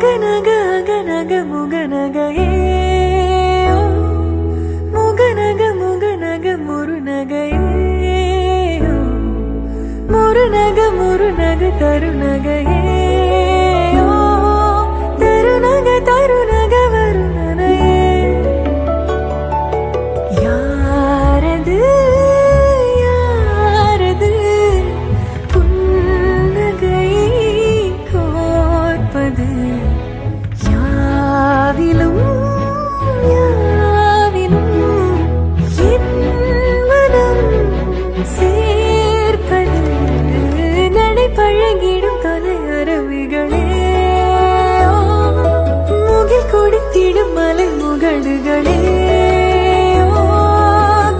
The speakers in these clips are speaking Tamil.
அகநக அகநக முகநகையே முகநக முகநக முருநகையே முருநக முருநக தருநகையே தருநக தருநக வருணனையே யாரது யாரது புன்னகை கோர்ப்பது யாவிலும் யாவிலும் என் மனம் சேர்ப்பது நடை பழகிடும் தொலை அரவிகளே முகில் கொடுத்திடும் மலை முகடுகளே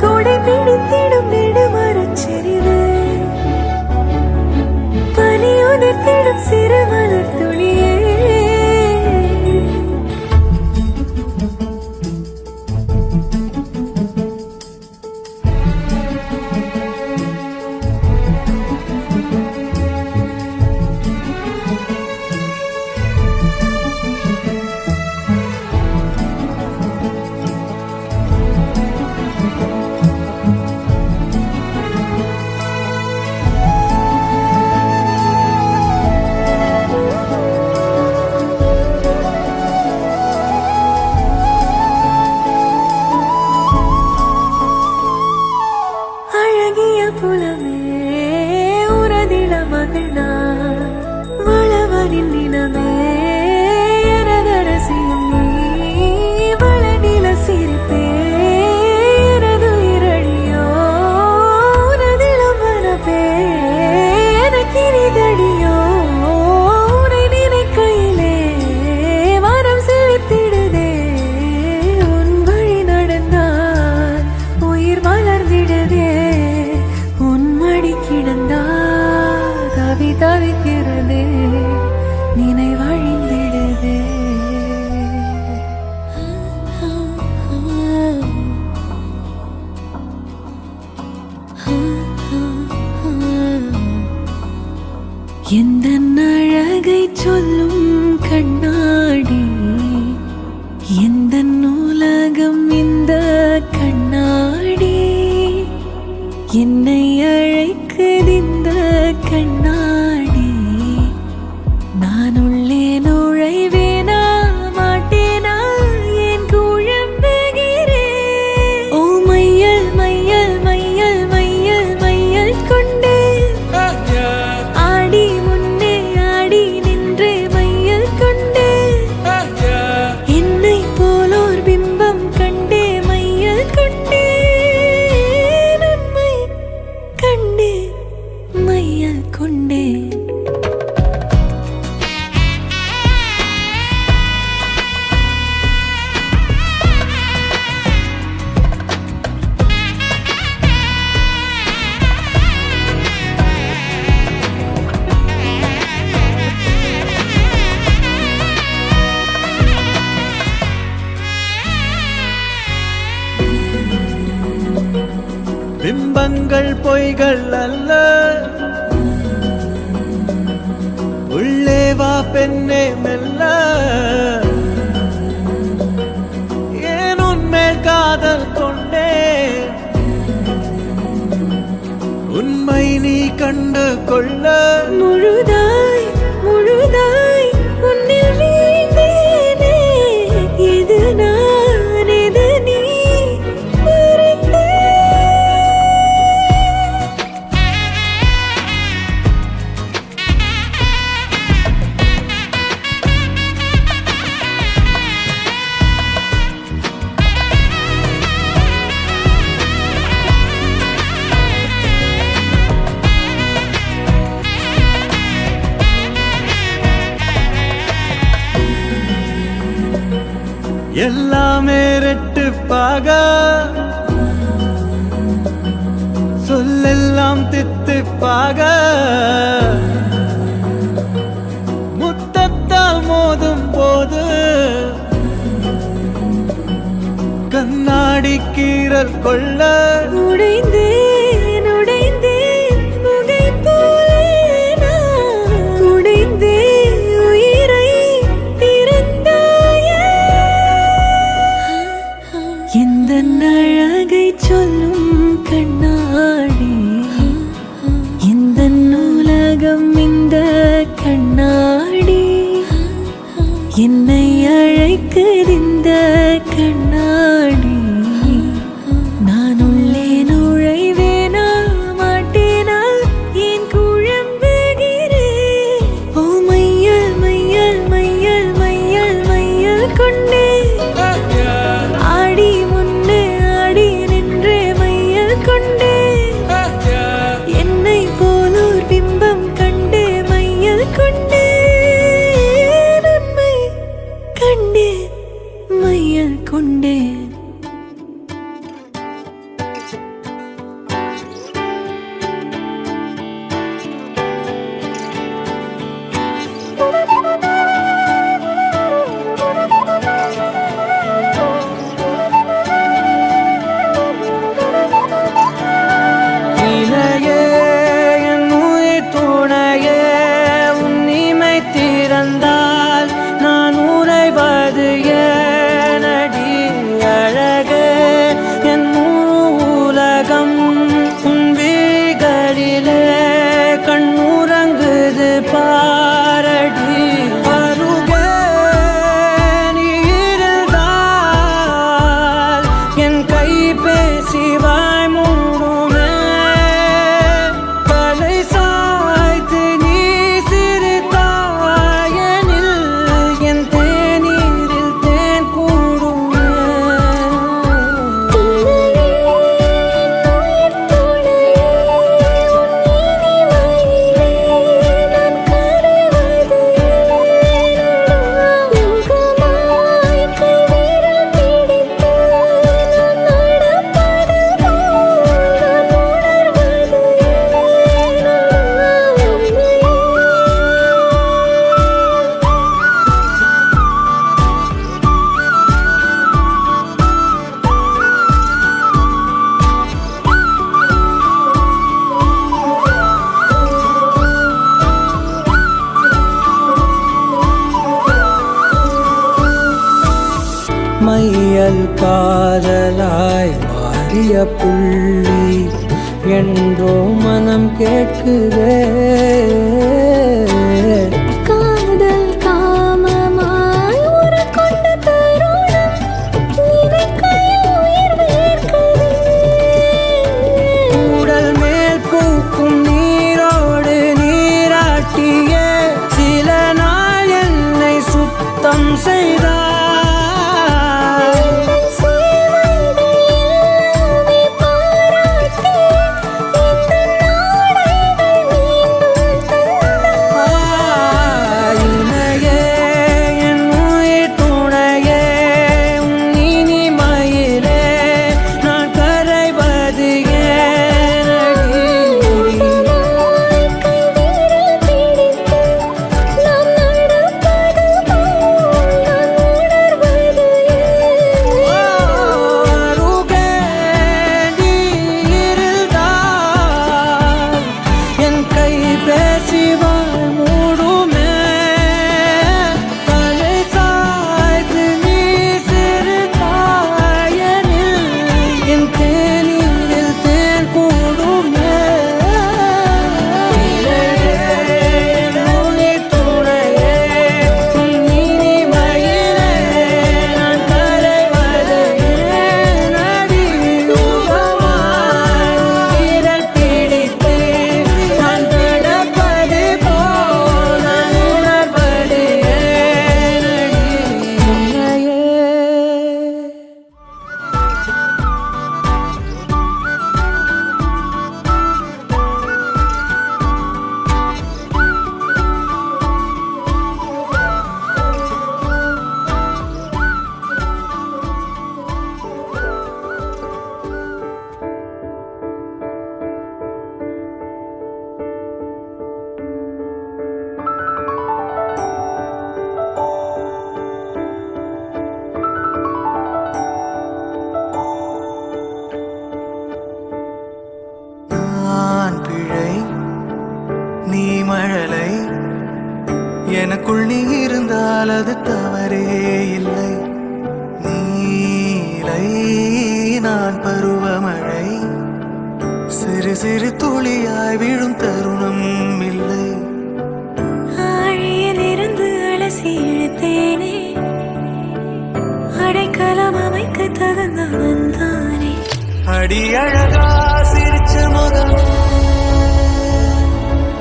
கொடை பிடித்திடும் நெடுமரச்செறிவு பனியுதிர்த்திடும் சிறு மலர் துளியே புலமே உரதில மகிழ்ந்தார் வளவனின் நிலமே எனதரசியும் நீ வளநில சிரிப்பே எனது இரடியோ உனதிலம் மனப்பே எனக்கினிதடியோ உனை நினைக்கையிலே மனம் சிரித்திடுதே உன் வழி நடந்தால் உயிர் மலர்ந்திடுதே தவி தவிக்கிறதே நினைவழிந்திடுதே எந்த அழகை சொல்லும் கண்ணாடி எந்த நூலகம் இந்த கண்ணாடி என்னை அழைக்குதிந்த கண்ணாடி நான் உள்ளே நுழைவேனா மாட்டேனா என் குழம்புகிறேன் ஓ மையல் மையல் மையல் மையல் மையல் கொண்டே ஆடி முன்னே ஆடி நின்றே மையல் கொண்டே என்னை போலோர் பிம்பம் கண்டே மையல் கொண்டே கண்டே மையல் கொண்டே பிம்பங்கள் பொய்கள் அல்ல உள்ளே வா பெண்ணே மெல்ல ஏன் உன்மேல் காதல் கொண்டே உண்மை நீ கண்டு கொள்ள முழுதாய் முழுதாய் உன்னில் வீழ்ந்தேனே எது நான் எது நீ எல்லாமே ரெட்டுப்பாக சொல்லெல்லாம் தித்திப்பாக முத்தத்தால் மோதும் போது கண்ணாடி கீறல் கொள்ள உடைந்தேன் உடைந்தேன் முகை போலே நான் உடைந்தேன் உயிரை கண்ணாடி என்னை அழைக்குது இந்த கண்ணாடி நான் உள்ளே நுழைவேனா மாட்டேனால் ஏன் குழம்புகிறேன் ஓ மையல் மையல் மையல் மையல் மையல் கொண்டே ஆடி முன்னே ஆடி நின்றே மையல் கொண்டே என்னை போலோர் பிம்பம் கண்டே மையல் கொண்டே உண்மை கண்டே மையல் கொண்டே இணையே என் உயிர் துணையே உன் இமை திறந்தால் நான் உறைவது ஏனடி அழகே என் உலகம் உன் விழிகளிலே கண்ணுறங்குது பாரடி அருகே நீ இருந்தால் என் கை பேசி வாய் மூடுமே தலை சாய்த்து நீ சிரித்தாயனில் என் தேநீரில் தேன் கூடுமே மையல் காதலாய் மாறிய புள்ளி என்றோ மனம் கேட்குதே காதல் காமமாய் உருக்கொண்ட தருணம் நினைக்கையில் உயிர் வேர்க்குதே உடல் மேல் பூக்கும் நீரோடு நீராட்டியே சில நாள் என்னை சுத்தம் செய்தார் எனக்குள் நீ இருந்தால் அது தவறே இல்லை. நீலை நான் பருவமழை, சிறு சிறு துளியாய் விழும் தருணம் இல்லை. அடி அழகா சிரிச்ச முகம்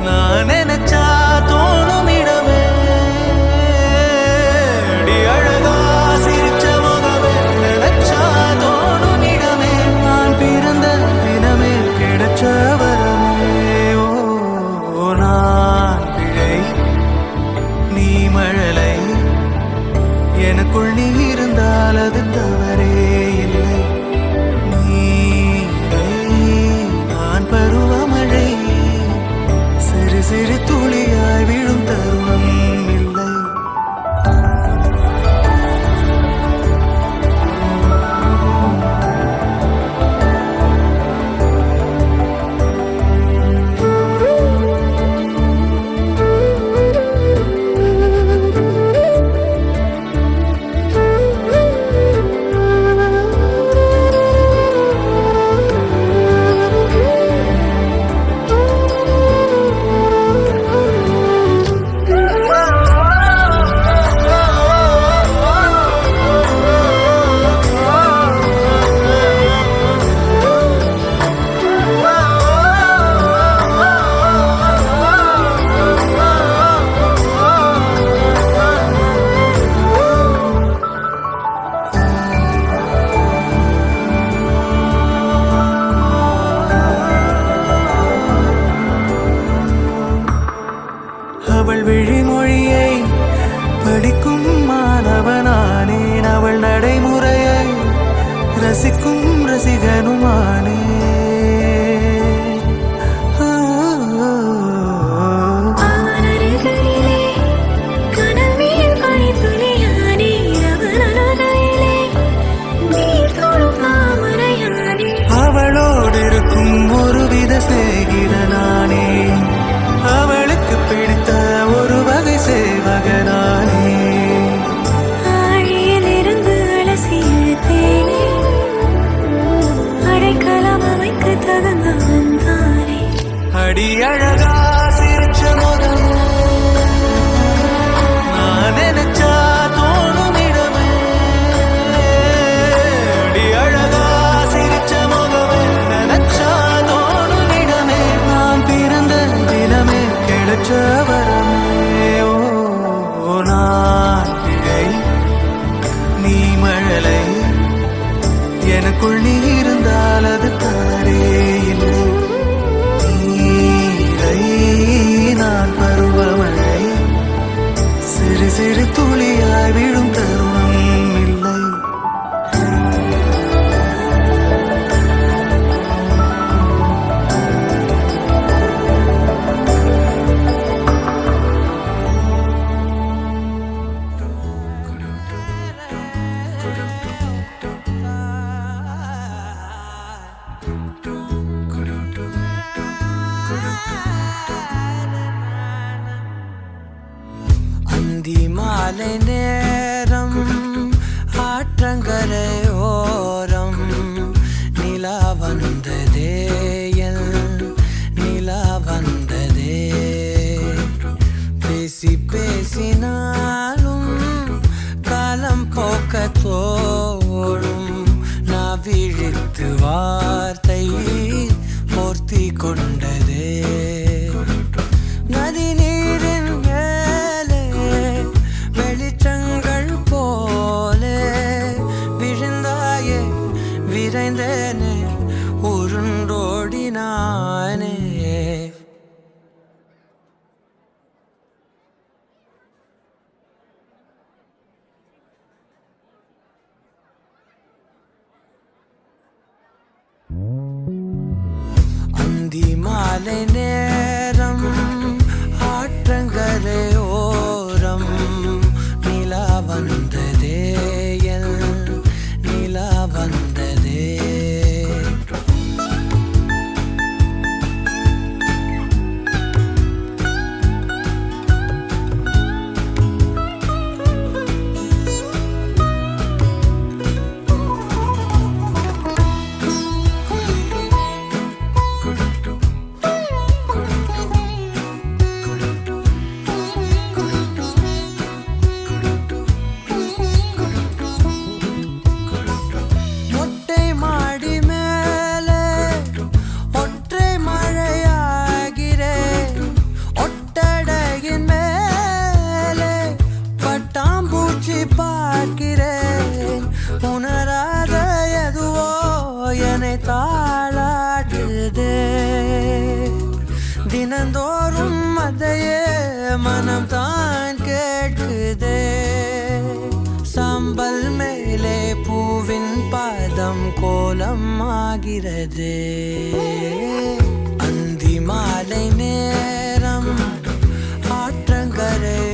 நான் நினைச்சா தோணும் இடமே அடி அழகா சிரிச்ச முகமே நினைச்சா தோணும் இடமே நான் பிறந்த தினமே கிடைச்ச வரமே ஓ நான் பிழை நீ மழலை எனக்குள் நீ இருந்தால் அது தவறே இல்லை நான் பருவமழை சிறு சிறு துளியாய் விழும் தருணம் இல்லை அவள் விழிமொழியை படிக்கும் மாணவனானேன் அவள் நடைமுறையை ரசிக்கும் ரசிகனுமானே அவளோடு இருக்கும் ஒருவித சிநேகிதனானே அவளுக்கு பிடித்த ஒரு வகை சேவகனானே ஆழியிலிருந்து அலசி இழுத்தேனே அடைக்கலம் அமைக்க தகுந்தவன் தானே அடி அழகா சிரிச்ச முகம் நான் நினைச்சா தோணும் இடமே அடி அழகா சிரிச்ச முகமே நினைச்சா தோணும் இடமே நான் பிறந்த தினமே கிடைச்ச வரமே ஓ நான் பிழை நீ மழலை எனக்குள் நீ இருந்தால் அது தவறே இல்லை நீரை நான் பருவமழை சிறு சிறு துளியாய் விழும் தருணம் இல்லை அந்தி மாலை நேரம் ஆற்றங்கரை ஓரம் நிலா வந்ததே என் நிலா வந்ததே பேசி பேசினாலும் காலம் போக்க தோடும் நான் விழித்து வார்த்தை போர்த்தி கொண்டதே நதி நீரின் மேலே வெளிச்சங்கள் போலே விழுந்தாயே விரைந்தேனே உருண்டோடினானே அந்தி மாலை நேரம் ஆற்றங்கரை ஓரம் நிலா வந்ததே என் நிலா வந்ததே மனம் தான் கேட்குதே சாம்பல் மேலே பூவின் பாதம் கோலம் ஆகிறது அந்தி மாலை நேரம் ஆற்றங்கரையோரம்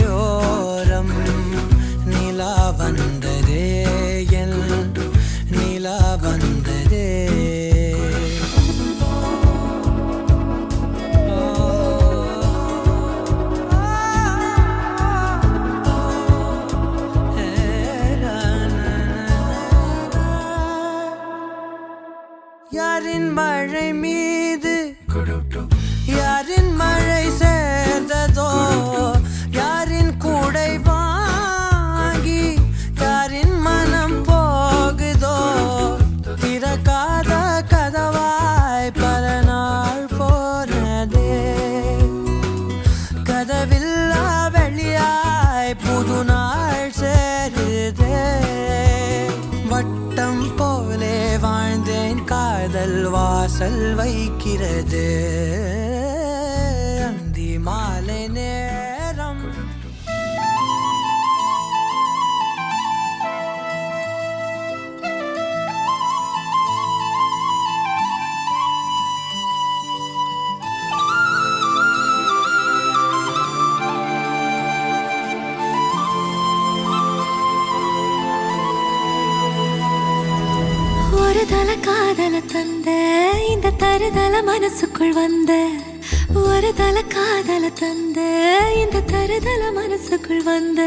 நிலா வந்ததே என் நிலா வந்ததே யாரின் மழை மீது யாரின் மழை சேர்ந்ததோ யாரின் கூடை வாங்கி யாரின் மனம் போகுதோ திறக்காத கதவாய் பல நாள் போனதே கதவில்லா வெளியாய் புது நாள் சேருதே வட்டம் போலே வாழ்ந்தேன் காதல் வாசல் வைக்கிறது அந்தி மாலை நேரம் ஒரு தல காதல தந்த இந்த தருதல மனசுக்குள் வந்த ஒரு தல காதல தந்த இந்த தருதல மனசுக்குள் வந்த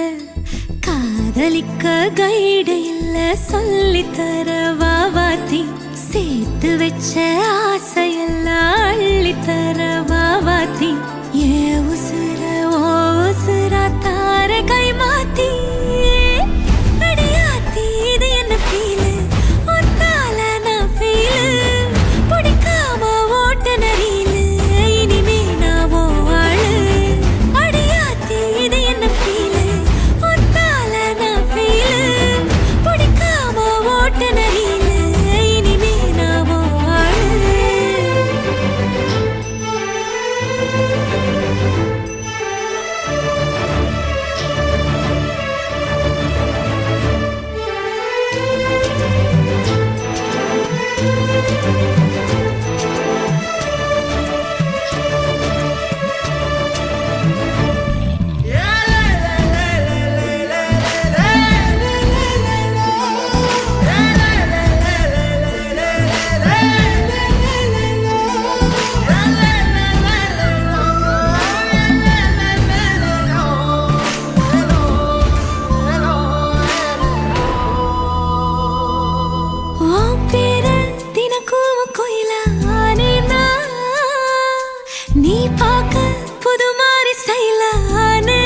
காதலிக்க கைடு இல்ல சொல்லி தர வாவாத்தி சேர்த்து வச்ச ஆசையெல்லாம் அள்ளி தர வாவாத்தி ஏ உசுர ஓ உசுரா தார கை மாத்தி அடியாத்தி இது என்ன ஃபீல் நீ பார்க்க புது மாதிரி ஸ்டைலானே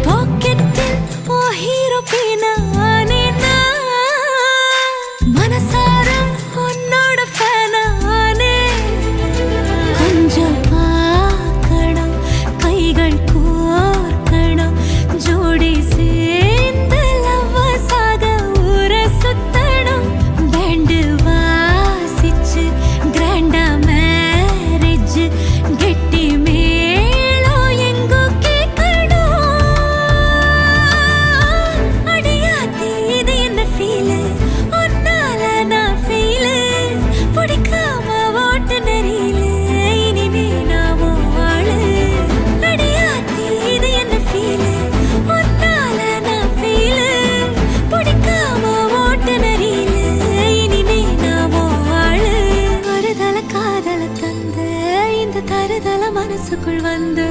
பாக்கெட்டில் ஓ ஹீரோ பீனானே மனசார உன்னோட ஃபேனானே கொஞ்சம் பார்க்கணும் கைகள் கோர்க்கணும் ஜோடி சேர்ந்து லவ்வஸாக ஊர சுத்தணும் பேண்டு வாசிச்சு கிராண்டா கெட்டி மேளம் எங்கோ கேட்கணும் அடியாத்தி இது என்ன ஃபீல் உன்னால நான் ஃபீல் பிடிக்காம ஓட்டு நெறியில இனிமே நான் வாழு அடியாத்தி இது என்ன ஃபீல் உன்னால நான் ஃபீல் பிடிக்காம ஓட்டு நெறியில இனிமே நான் வாழு ஒரு தல காதல தந்த இந்த தருதல மனசுக்குள் வந்து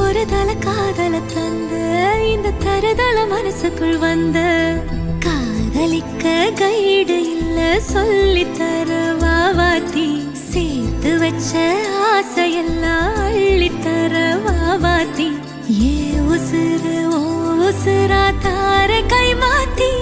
ஒரு தல காதல தந்த இந்த தருதல மனசுக்குள் வந்து காதலிக்க கைடு இல்ல சொல்லி தர வாவாத்தி சேர்த்து வச்ச ஆசையெல்லாம் அள்ளி தர வாவாத்தி ஏ உசுறு ஓ உசுரா தார கை மாத்தி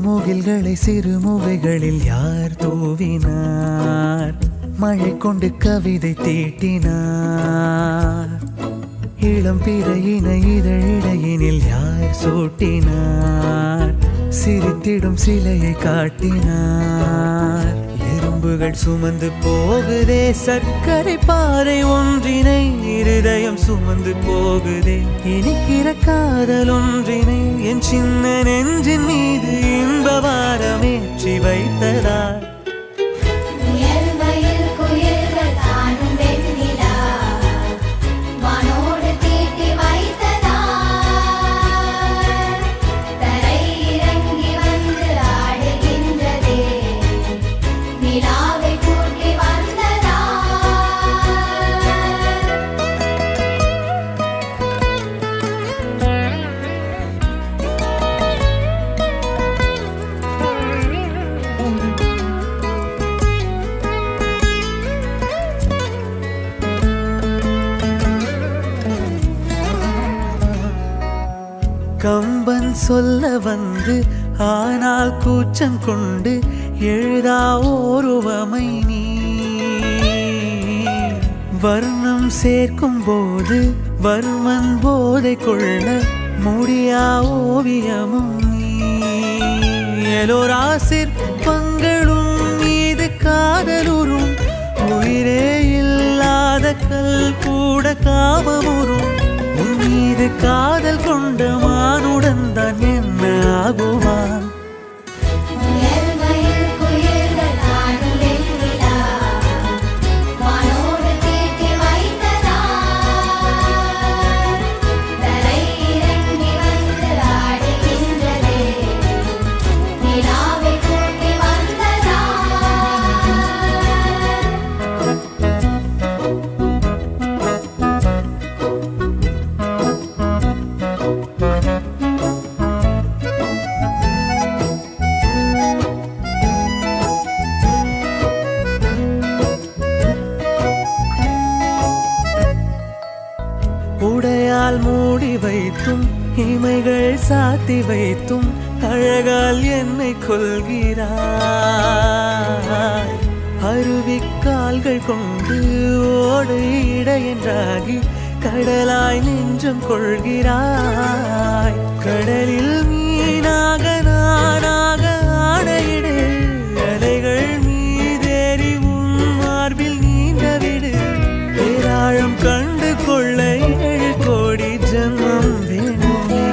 முகில்களை சிறுமுகைகளில் யார் தூவினார்? மழை கொண்டு கவிதை தீட்டினார். இளம் பிறையின இதழிடையினில் யார் சூட்டினார்? சிரித்திடும் சிலையை காட்டினார். எறும்புகள் சுமந்து போகுதே சர்க்கரை பாறை ஒன்றினை, இருதயம் சுமந்து போகுதே இனிக்கிற காதல் ஒன்றினை. என் சின்ன நெஞ்சின் மீது இன்ப வாரமேற்றி வைத்ததார். கம்பன் சொல்ல வந்து ஆனால் கூச்சம் கொண்டு எழுதா ஓருவமை நீ. வர்ணம் சேர்க்கும் போது வர்மன் போதை கொள்ள முடியா ஓவியமும் நீ. எலோரா சிற்பங்களும் மீது காதலுறும், உயிரே இல்லாத கல் கூட காமமுறும். உன் மீது காதல் கொண்ட மானுடன் தான் என்ன ஆகுவான்? உடையால் மூடி வைத்தும் இமைகள் சாத்தி வைத்தும் அழகால் என்னை கொள்கிறாய். அருவிக்கால்கள் கொண்டு ஓடு இடையென்றாகி கடலாய் நெஞ்சம் கொள்கிறாய். கடலில் மீனாக நானாக ஆடையிடு, அலைகள் மீதேறி உன் மார்பில் நீண்டவிடு. பேராழம் கண்டு கொள்ள 7 கோடி ஜன்மம் வேண்டுமே.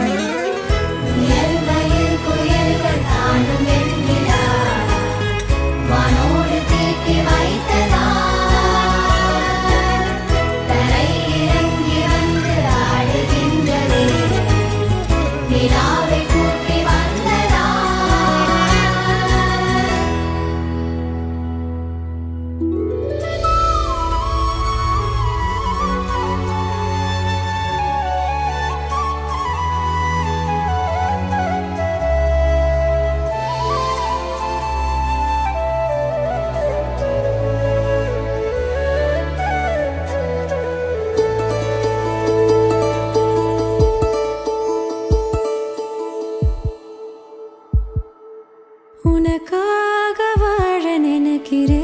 உனக்காக வாழ நினைக்கிறேன்,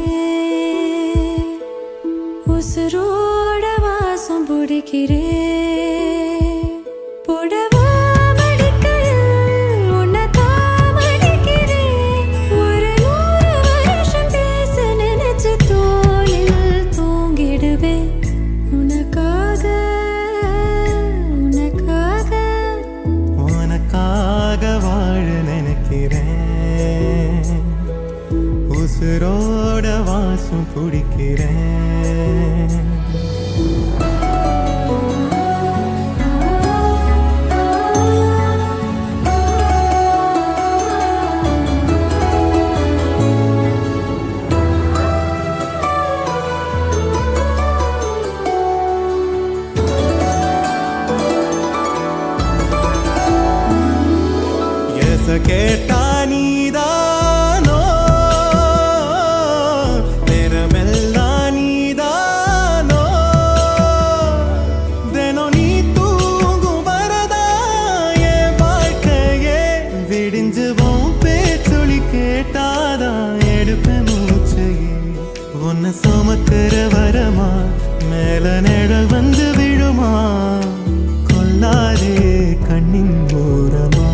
உசுரோட வாசம் பிடிக்கிறேன். புடவா மடிக்கையில் உன்னைத்தான் மடிக்கிறேன். ஒரு 100 வருஷம் பேச நினைச்சு தோளில் தூங்கிடுவேன். உனக்காக உனக்காக உனக்காக வாழ நினைக்கிறேன், உசுரோட வாசம் பிடிக்கிறேன். தர வரமா மேல நிழல் வந்து விழுமா கொல்லாதே கண்ணின் ஓரமா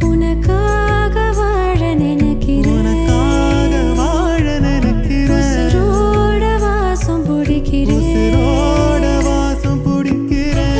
உனக்காக வாழ நினைக்கிறேன் உனக்காக வாழ நினைக்கிறேன் உசுரோட வாசம் பிடிக்கிறேன் உசுரோட வாசம் பிடிக்கிறேன்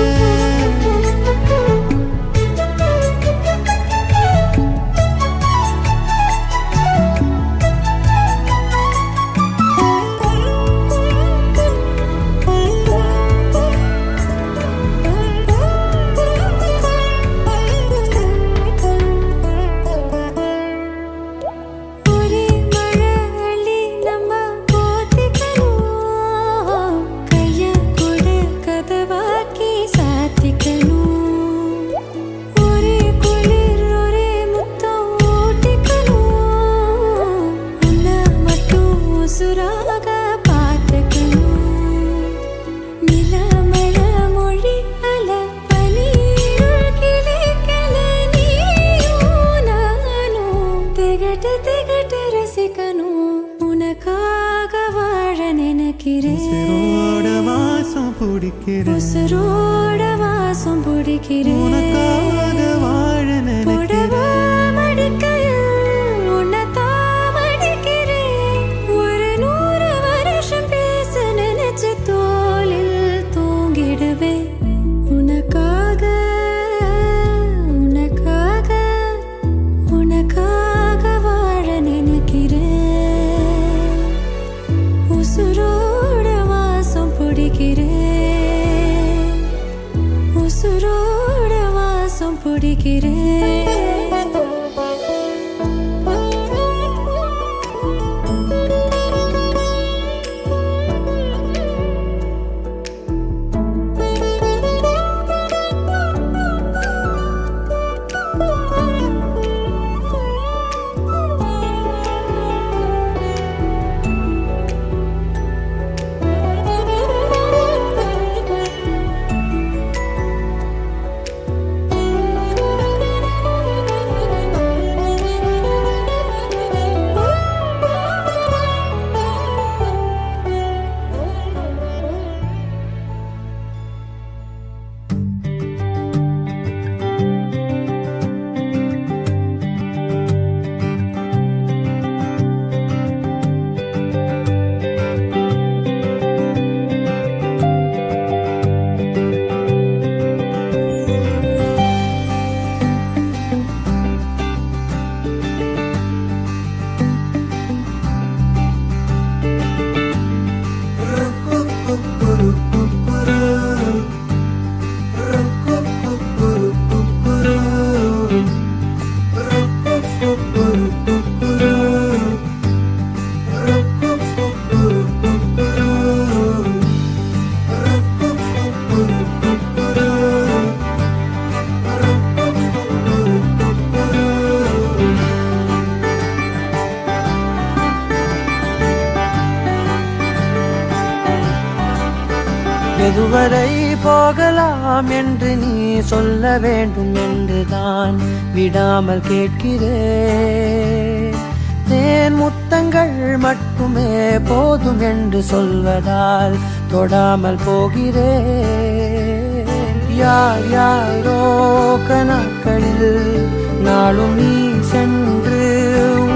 ஒரே மழை அள்ளி நம்ம போத்திக்கணும் கைய கொடு கதவாக்கி சாத்திக்கணும் ஒரே குளிர் ஒரே முத்தம் ஊட்டிக்கணும் உன்னை மட்டும் உசுராக பார்த்துக்கணும் நிலமழ மொழி அல பனீருள் கிளிக்கல நீயும் நானும் திகட்டு திகட்டு ரசிக்கணும் உனக்காக வாழ நினைக்கிறேன் உசுரோட வாசம் பிடிக்கிறேன் உசுரோட வாசம் பிடிக்கிறேன் உனக்காக வாழ புடவா நினைக்கிறேன் மடிக்கையில் உன்னைத்தான் மடிக்கிறேன். ஒரு 100 வருஷம் பேச நினைச்ச தோளில் தூங்கிடுவேன். உனக்காக, உனக்காக, உனக்காக வாழ நினைக்கிறேன். உசுரோட வாசம் பிடிக்கிறேன். உசுரோட வாசம் பிடிக்கிறேன். எதுவரை போகலாம் என்று நீ சொல்ல வேண்டும் என்றுதான் விடாமல் கேட்கிறேன். தேன் முத்தங்கள் மட்டுமே போதும் என்று சொல்வதால் தொடாமல் போகிறேன். யார் யாரோ கணக்களில் நாளும் நீ சென்று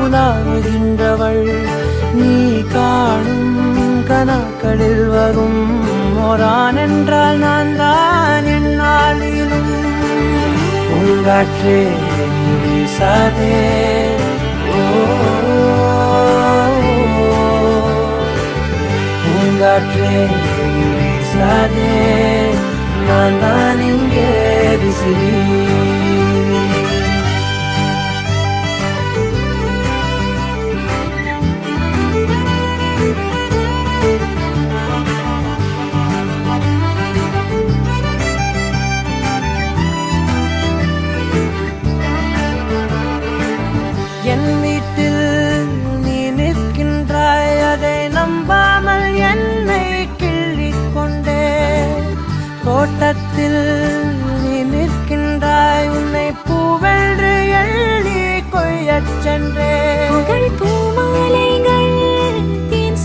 உலாவுகின்றவள். நீ காணும் கணக்களில் வரும் ஓரான் என்றால் நான் தான் என்னாலும் உங்காற்றே நீ வீசாதே. ஓ உங்காற்றே நீ வீசாதே, நான் தான் இங்கே விசிறி. என் வீட்டில் நீ நிற்கின்றாய், அதை நம்பாமல் என்னை கிள்ளிக் கொண்டே. தோட்டத்தில் நீ நிற்கின்றாய், உன்னை பூவென்று எள்ளி கொய்யச் சென்றே. புகழ் பூமாலைகள் தேன்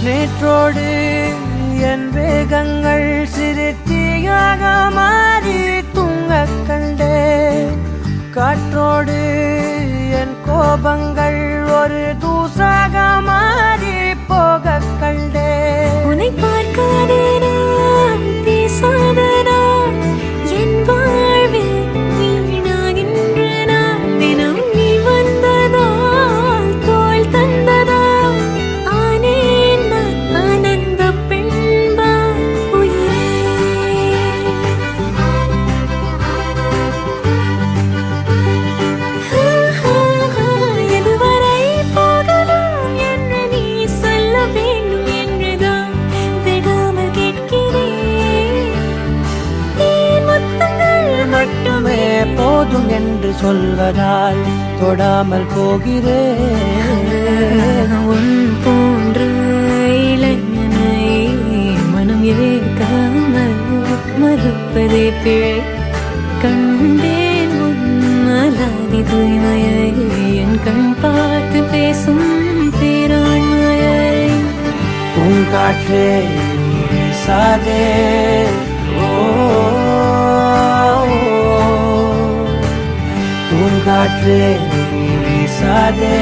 நேற்றோடு என் வேகங்கள் சிறு தீயாக மாறி தூங்கக் கண்டேன். காற்றோடு என் கோபங்கள் ஒரு தூசாக மாறி போகக் கண்டேன். உன்னை பார்க்காத நான், பேசாத நான், என் வாழ்வில் வீணாகின்ற நான். தினம் நீ வந்ததால், தோள் தந்ததால், ஆனேன் நான் ஆனந்த பெண்பா உயிரே. எதுவரை போகலாம் என்று நீ சொல்ல வேண்டும் என்றுதான் விடாமல் கேட்கிறேன். தேன் முத்தங்கள் மட்டுமே போதும் என்று சொல்வதால் தொடாமல் போகிறேன். உன் போன்ற இளைஞனை மனம் ஏற்காமல் மறுப்பதே பிழை. கண்டேன் உன் அலாதி தூய்மையை, என் கண் பார்த்து பேசும் பேராண்மையை. பூங்காற்றே நீ வீசாதே, ஓ, பூங்காற்றே நீ வீசாதே,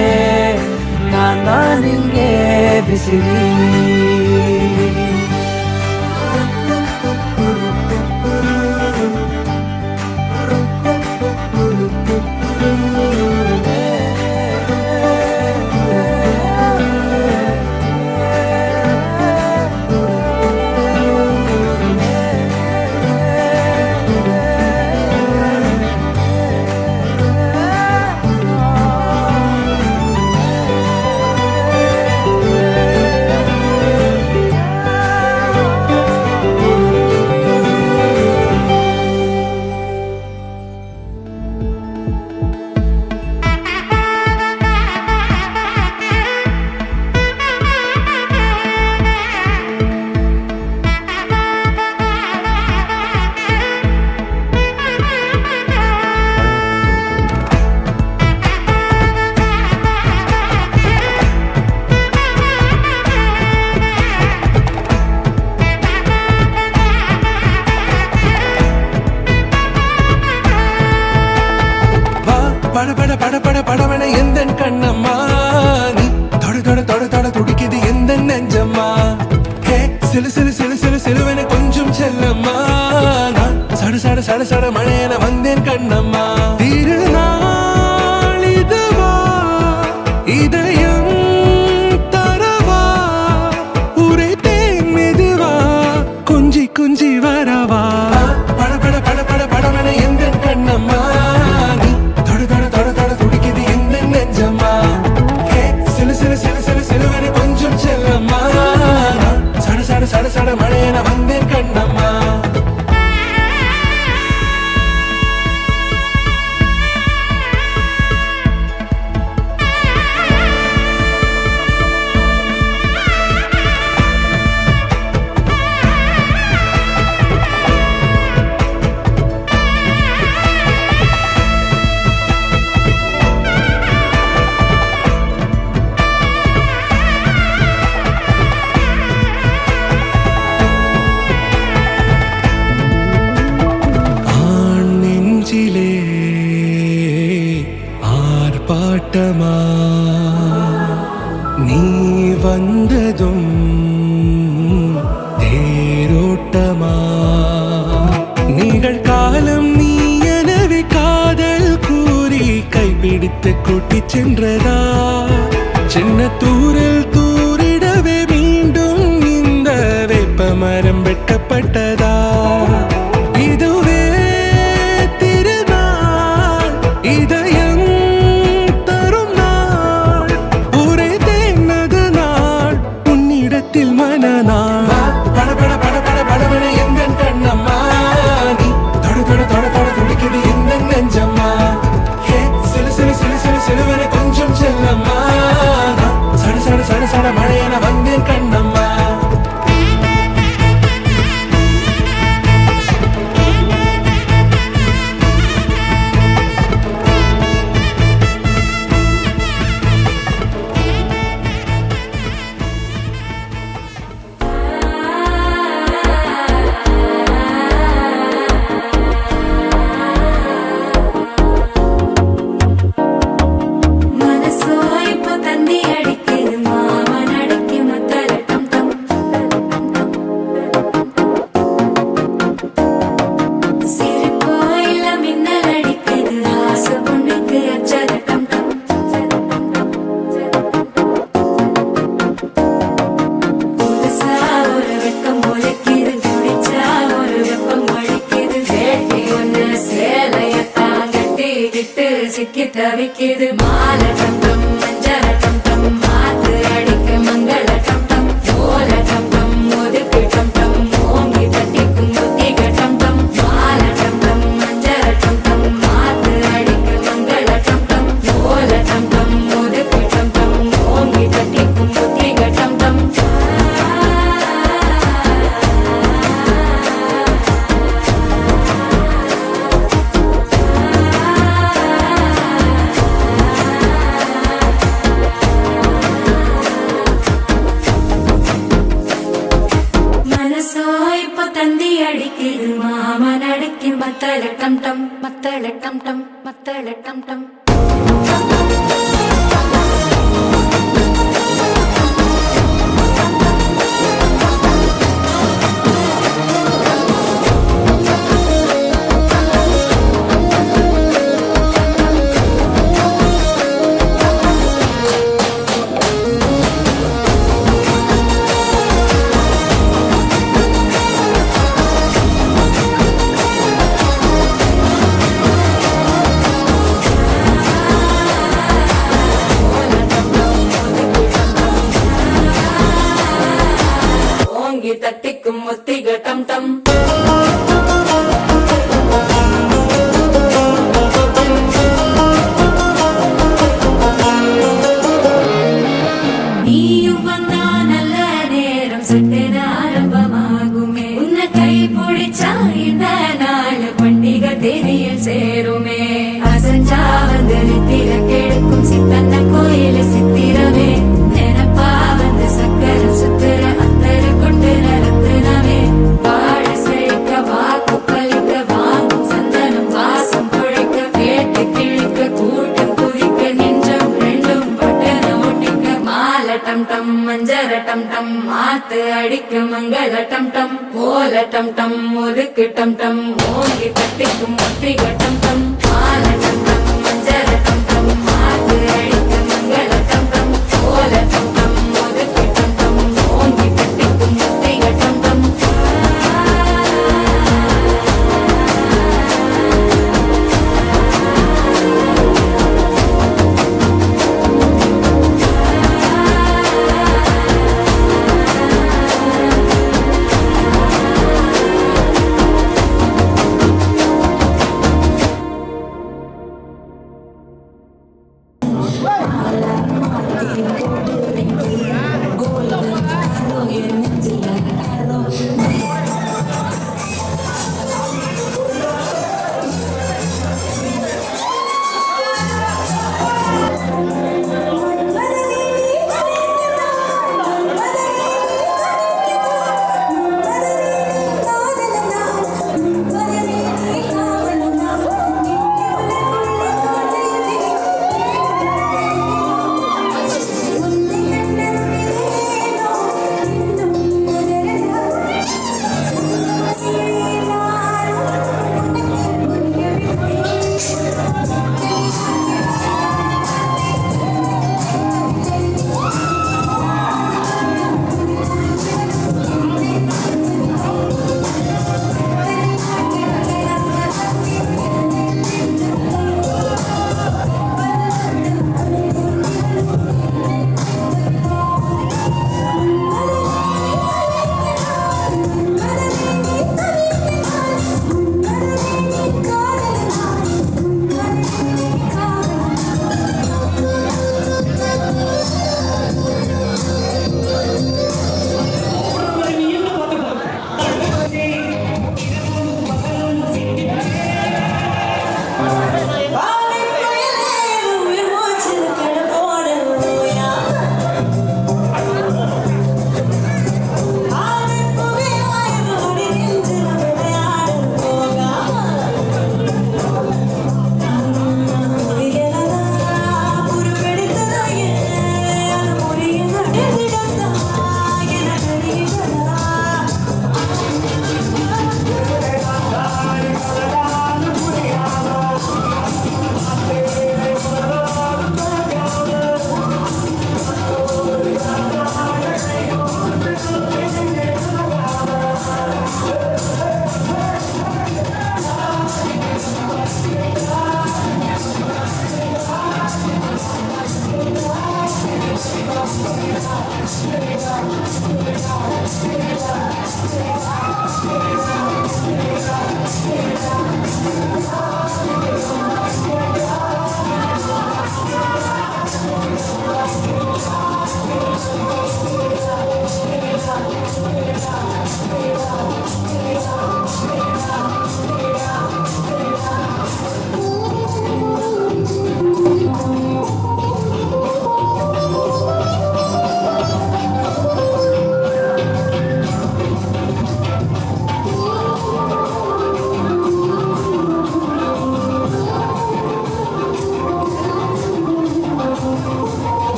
நான் தான் இங்கே விசிறி. பட பட பட பட படவன எந்தன் கண்ணம்மா, நீ தொட தொட தொட தொட துடிக்குது எந்த நெஞ்சம்மா. ஹே சிலு சிலு சிலு சிலு சிலுவென கொஞ்சம் செல்லம்மா, நான் சட சட சட சட மழையென வந்தேன் கண்ணம்மா. திருநாள் இதுவா, இதயம் தரவா, உரைத்தேன் மெதுவா, கொஞ்சி கொஞ்சி வரவா. பட பட பட பட படவன எந்தன் கண்ணம்மா, நீ தொட தொட தொட தொட துடிக்குது எந்த நெஞ்சம்மா. ஹே சிலு சிலு சிலு சிலு சிலுவென கொஞ்சம் செல்லம்மா, நான் சட சட சட சட மழையென வந்தேன் கண்ணம்மா. ஆர்ப்பாட்டமா நீ வந்ததும் தேரோட்டமா, நிகழ்காலம் நீ எனவே காதல் கூறி கைப்பிடித்து கூட்டிச் சென்றதா. சின்ன தூரல் தூரிடவே மீண்டும் இந்த வேப்ப மரம் வெட்டப்பட்டதா. இதுவே திருநாள், இதயம் தரும் நாள், உரைத்தேனது நாள், உன்னிடத்தில் மனநாள். பட பட பட பட படவன எந்தன் கண்ணம்மா, நீ தொட தொட தொட தொட துடிக்குது எந்த நெஞ்சம்மா. ஹே சிலு சிலு சிலு சிலு சிலுவென கொஞ்சம் செல்லம்மா, நான் சட சட சட தவிக்குது மாலை டம் டம் மஞ்சள டம் டம் மாத்து அடிக்க மங்கள டம் டம் ஓல டம் டம் ஒதுக்கு டம் டம் ஓங்கி தட்டிக்கும் புத்திக டம் டம் மாலை டம் டம் மஞ்சள டம் டம் மாத்து அடிக்க மங்கள டம் டம் ஓல டம் டம் ஒதுக்கு டம் டம் ஓங்கி தட்டிக்கும் புத்திக டம் டம் மனசோ இப்ப தந்தி அடிக்குது மாமன் அடிக்கு மத்தள டம் டம் மத்தள டம் டம் மத்தள டம் டம் ஓங்கி தட்டிக்கும் முத்திக டம் டம் நீயும் வந்தா நல்ல நேரம் சட்டென ஆரம்பமாகுமே உன்னை கை பிடிச்சா இந்த நாள் பண்டிகை தேதியில் சேருமே அசஞ்சா வந்து நித்திர கெடுக்கும் சித்தன்ன கோயில சித்திரமே நினப்பா வந்து சக்கரம் சுத்துற அத்தர கொண்டு நடத்துனவே வாழ செழிக்க வாக்கு பலிக்க வாங்கும் சந்தனம் வாசம் பொழைக்க கேட்டு கிழிக்க கூட்டம் குதிக்க நெஞ்சம் ரெண்டும் பட்டன ஒட்டிக்க மாலை டம் டம் மஞ்சர டம் டம் மாத்து அடிக்க மங்கள டம் டம் ஓல டம் டம் ஒதுக்கு டம் டம் ஓங்கி தட்டிக்கும் ஒத்திக டம் டம் மாலை டம் டம் மஞ்சர டம் டம் மாத்து அடிக்க மங்கள டம் டம் ஓல டம் டம் ஒதுக்கு டம் டம் ஓங்கி தட்டிக்கும் ஒத்திக டம் டம்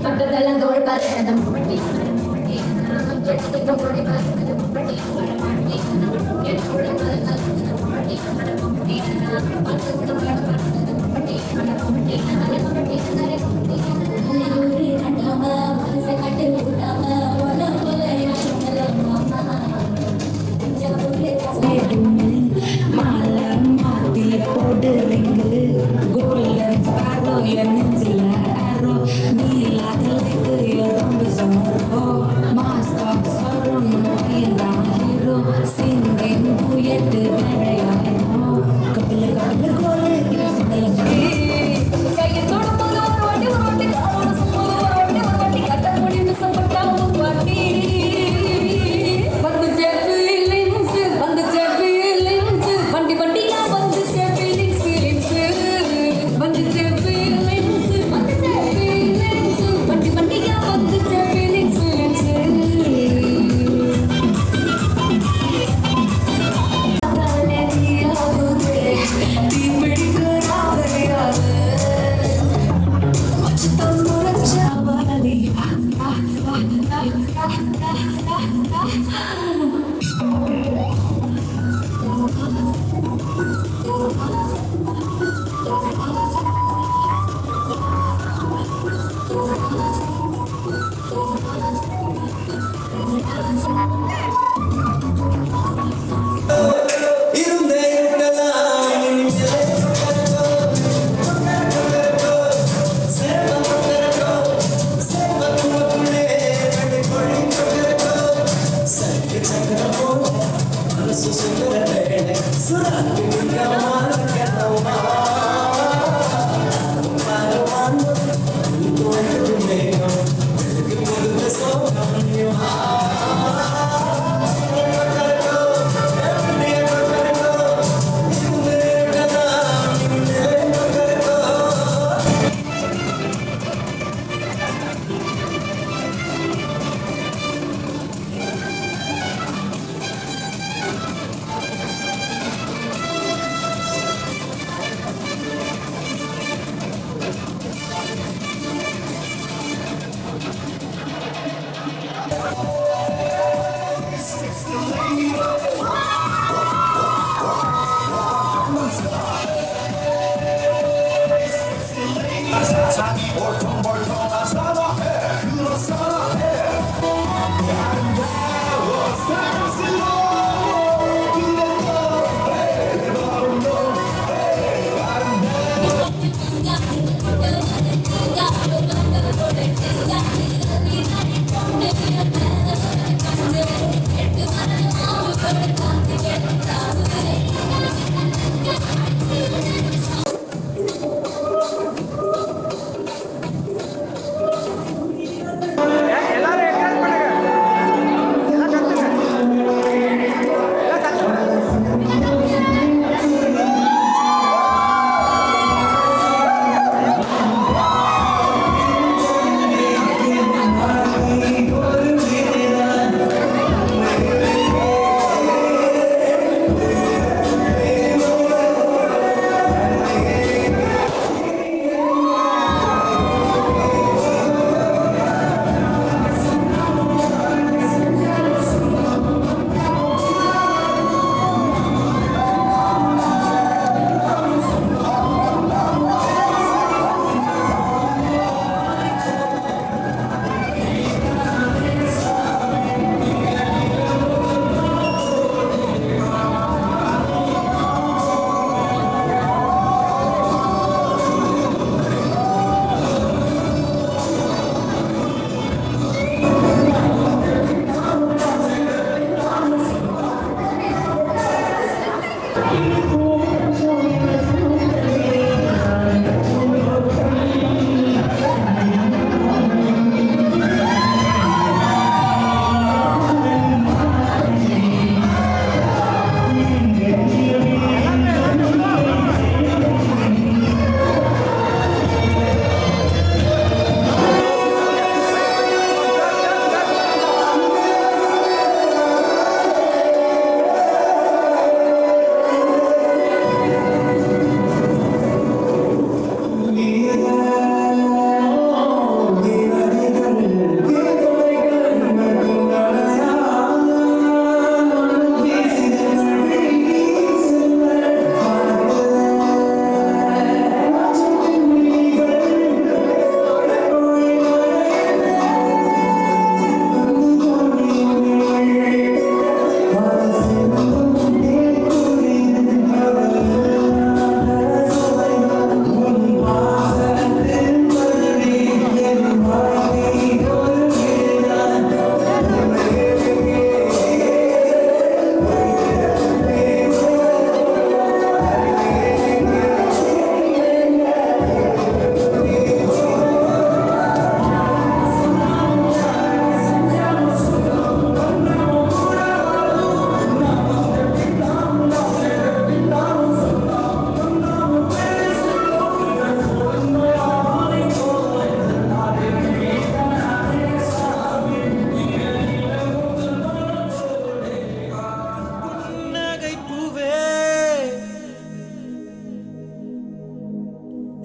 பட்டதெல்லாம் தோல் பார்த்ததும்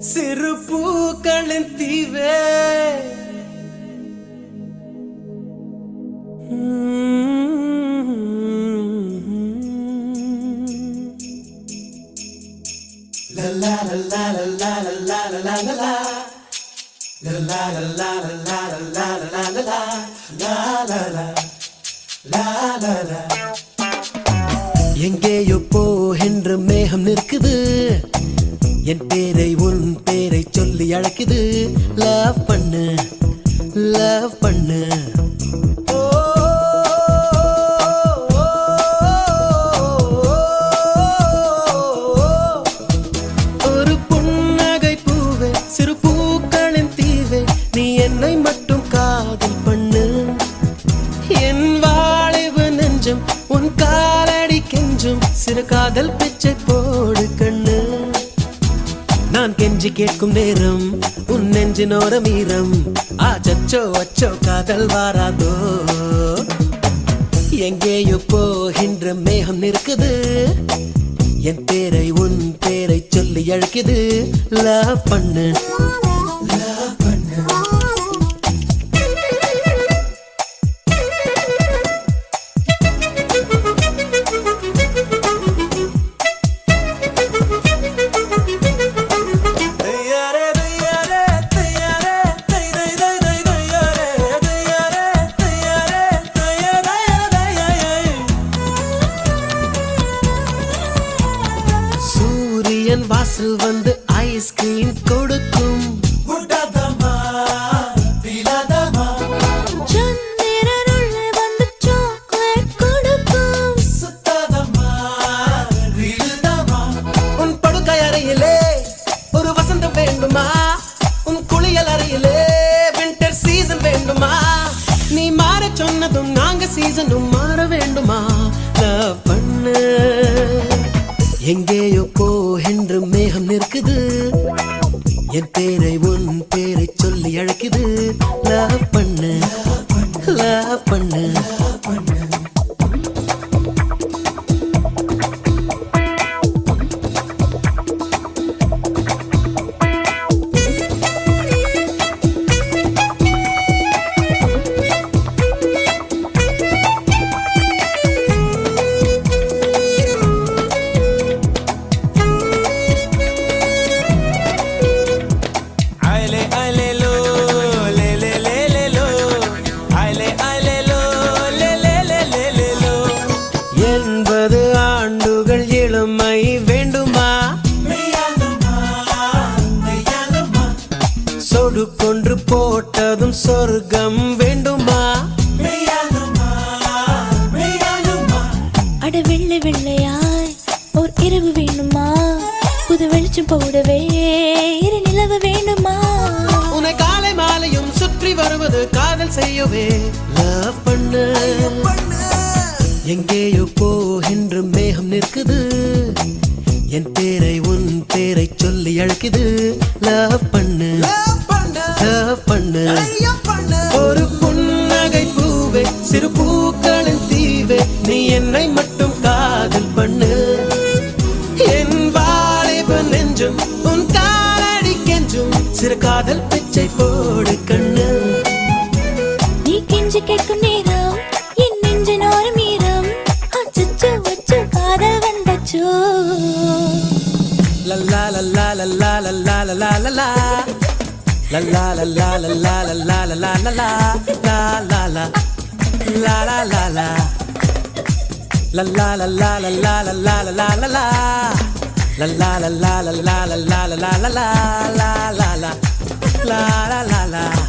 சிறு பூக்களின் தீவே எங்கேயோ போகின்ற மேகம் நிற்குது என் பேரை உன் பேரை சொல்லி அழைக்குது லவ் பண்ணு லவ் பண்ணு ஒரு புன்னகை பூவே சிறு பூக்களின் தீவே நீ என்னை மட்டும் காதல் பண்ணு என் வாழைவு நெஞ்சம் உன் காலடி கெஞ்சும் சிறு காதல் பிச்சை போடு கண்ணு நான் கெஞ்சி கேட்கும் நேரம் உன் நெஞ்சினோர மீரம் ஆச்சோ அச்சோ காதல் வாராதோ எங்கேயோ போகின்ற மேகம் இருக்குது என் பேரை உன் பேரை சொல்லி அழைக்குது லவ் பண்ணு லவ் பண்ணு வாசல் வந்து ஐஸ்கிரீம் கொடுக்கும் உன் படுக்கை அறையிலே ஒரு வசந்தம் வேண்டுமா உன் குளியல் அறையிலே வின்டர் சீசன் வேண்டுமா நீ மாற சொன்னதும் நாங்க சீசனும் மாற வேண்டுமா லவ் பண்ணு எங்கேயோ போகின்ற மேகம் நிற்குது என் பேரை உன் பேரை சொல்லி அழைக்குது லவ் பண்ணு லவ் பண்ணு இரவு வேணுமா புது வெளிச்சம் போடவே இரு நிலவு வேணுமா உன்னை காலை மாலையும் சுற்றி வருவது காதல் செய்யவே லவ் பண்ணு எங்கேயோ போகின்ற மேகம் நிற்குது என் பேரை உன் பேரை சொல்லி அழைக்குது லவ் பண்ணு லவ் பண்ணு ஒரு புன்னகை பூவே சிறு பூக்களின் தீவே நீ என்னை மட்டும் காதல் பண்ணு என் வாலிப நெஞ்சும் உன் காலடி கெஞ்சும் சிறு காதல் பிச்சை போடு கண்ணு நீ கெஞ்சி கேட்கும் நேரம் என் நெஞ்சின் ஒரு மீறம் அச்சோ அச்சோ காதல் வந்தச்சோ லல்லா லல்லா லல்லா லல்லா லல்லா லல்லா லல்லா லல்லா லல்லா லல்லா லல்லா லல்லா லா லா லா லா லா லா லல்லா லல்லா லல்லா லல்லா லல்லா லல்லா லல்லா லல்லா லல்லா லல்லா லல்லா லல்லா லா லா லா லா லா லா லா